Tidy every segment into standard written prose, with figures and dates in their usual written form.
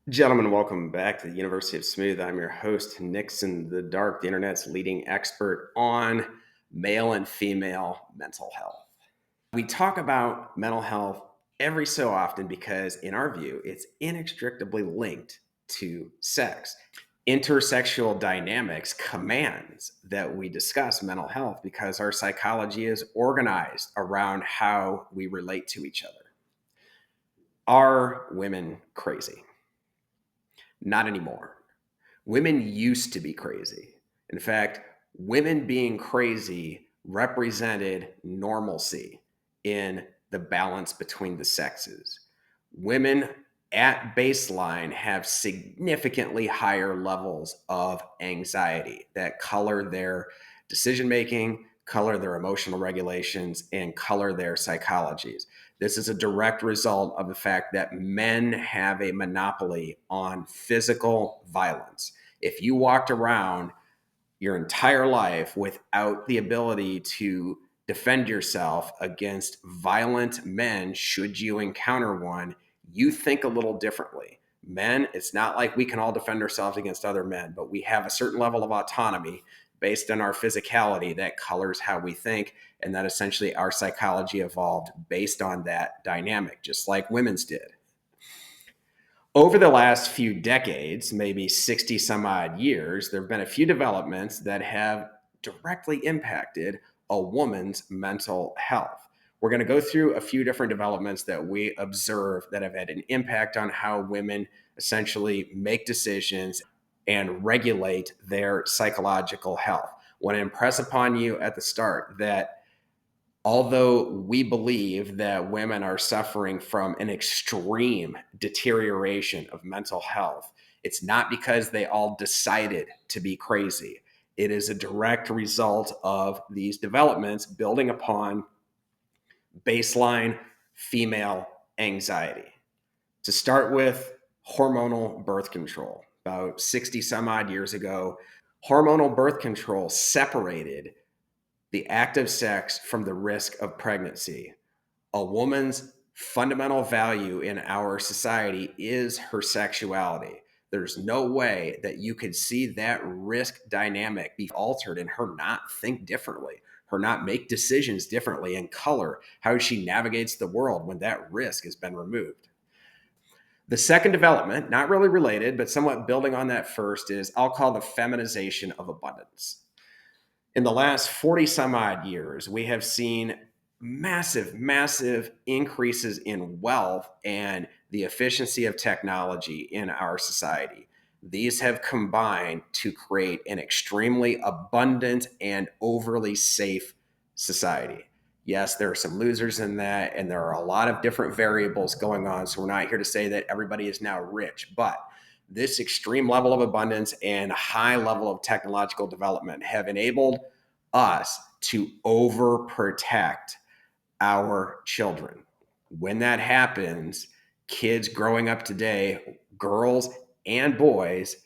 Gentlemen, welcome back to the University of Smooth. I'm your host, Nixon the Dark, the internet's leading expert on male and female mental health. We talk about mental health every so often because, in our view, it's inextricably linked to sex. Intersexual dynamics commands that we discuss mental health because our psychology is organized around how we relate to each other. Are women crazy? Not anymore. Women used to be crazy. In fact, women being crazy represented normalcy in the balance between the sexes. Women at baseline have significantly higher levels of anxiety that color their decision making, color their emotional regulations, and color their psychologies. This is a direct result of the fact that men have a monopoly on physical violence. If you walked around your entire life without the ability to defend yourself against violent men, should you encounter one, you think a little differently. Men, it's not like we can all defend ourselves against other men, but we have a certain level of autonomy based on our physicality that colors how we think, and that essentially our psychology evolved based on that dynamic, just like women's did. Over the last few decades, maybe 60 some odd years, there have been a few developments that have directly impacted a woman's mental health. We're going to go through a few different developments that we observe that have had an impact on how women essentially make decisions and regulate their psychological health. I want to impress upon you at the start that although we believe that women are suffering from an extreme deterioration of mental health, it's not because they all decided to be crazy. It is a direct result of these developments building upon baseline female anxiety. To start with, hormonal birth control. About 60 some odd years ago, hormonal birth control separated the act of sex from the risk of pregnancy. A woman's fundamental value in our society is her sexuality. There's no way that you could see that risk dynamic be altered and her not think differently, her not make decisions differently and color how she navigates the world when that risk has been removed. The second development, not really related, but somewhat building on that first, is I'll call the feminization of abundance. In the last 40 some odd years, we have seen massive increases in wealth and the efficiency of technology in our society. These have combined to create an extremely abundant and overly safe society. Yes, there are some losers in that, and there are a lot of different variables going on. So, we're not here to say that everybody is now rich, but this extreme level of abundance and high level of technological development have enabled us to overprotect our children. When that happens, kids growing up today, girls and boys,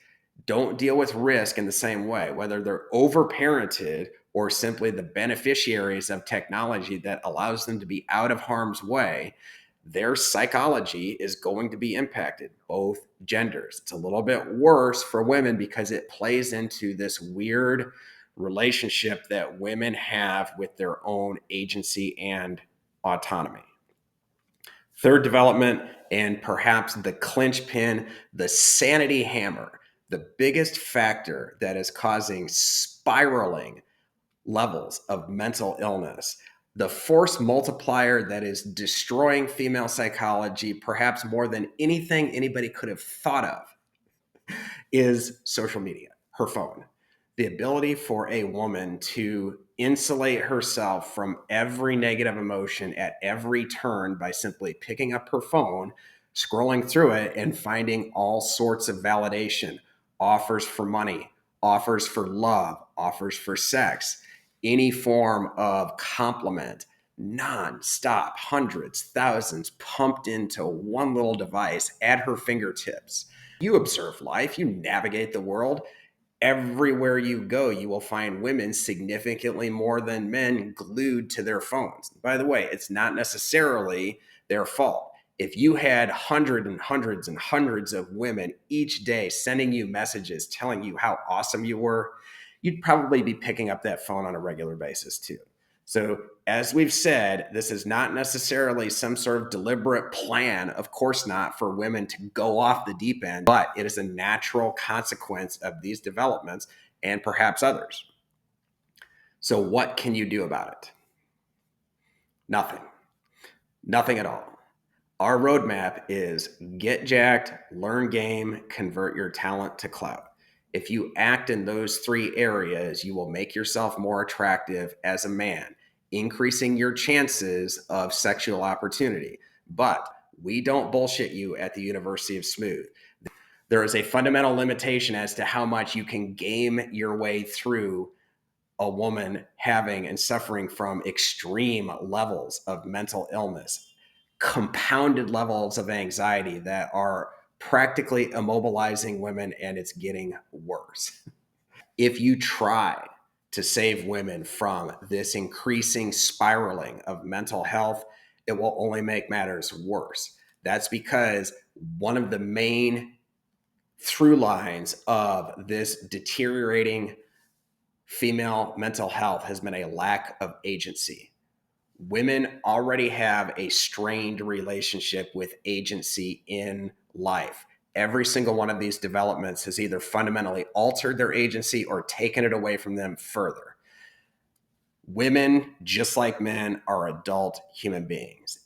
don't deal with risk in the same way, whether they're overparented or simply the beneficiaries of technology that allows them to be out of harm's way. Their psychology is going to be impacted, both genders. It's a little bit worse for women because it plays into this weird relationship that women have with their own agency and autonomy. Third development, and perhaps the clinch pin, the sanity hammer, the biggest factor that is causing spiraling levels of mental illness, the force multiplier that is destroying female psychology, perhaps more than anything anybody could have thought of, is social media, her phone. The ability for a woman to insulate herself from every negative emotion at every turn by simply picking up her phone, scrolling through it, and finding all sorts of validation, offers for money, offers for love, offers for sex, any form of compliment, non-stop, hundreds, thousands pumped into one little device at her fingertips. You observe life, you navigate the world. Everywhere you go, you will find women significantly more than men glued to their phones. By the way, it's not necessarily their fault. If you had hundreds and hundreds and hundreds of women each day sending you messages telling you how awesome you were, you'd probably be picking up that phone on a regular basis too. So, as we've said, this is not necessarily some sort of deliberate plan, of course not, for women to go off the deep end, but it is a natural consequence of these developments and perhaps others. So, what can you do about it? Nothing. Nothing at all. Our roadmap is get jacked, learn game, convert your talent to clout. If you act in those three areas, you will make yourself more attractive as a man, increasing your chances of sexual opportunity. But we don't bullshit you at the University of Smooth. There is a fundamental limitation as to how much you can game your way through a woman having and suffering from extreme levels of mental illness, compounded levels of anxiety that are practically immobilizing women, and it's getting worse. If you try to save women from this increasing spiraling of mental health, it will only make matters worse. That's because one of the main through lines of this deteriorating female mental health has been a lack of agency. Women already have a strained relationship with agency in life. Every single one of these developments has either fundamentally altered their agency or taken it away from them further. Women, just like men, are adult human beings.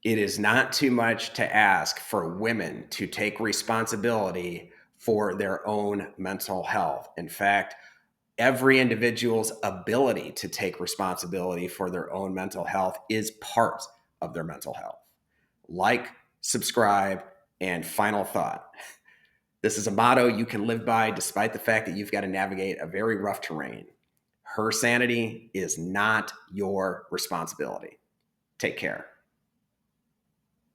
It is not too much to ask for women to take responsibility for their own mental health. In fact, every individual's ability to take responsibility for their own mental health is part of their mental health. Like, subscribe, and final thought. This is a motto you can live by despite the fact that you've got to navigate a very rough terrain. Her sanity is not your responsibility. Take care.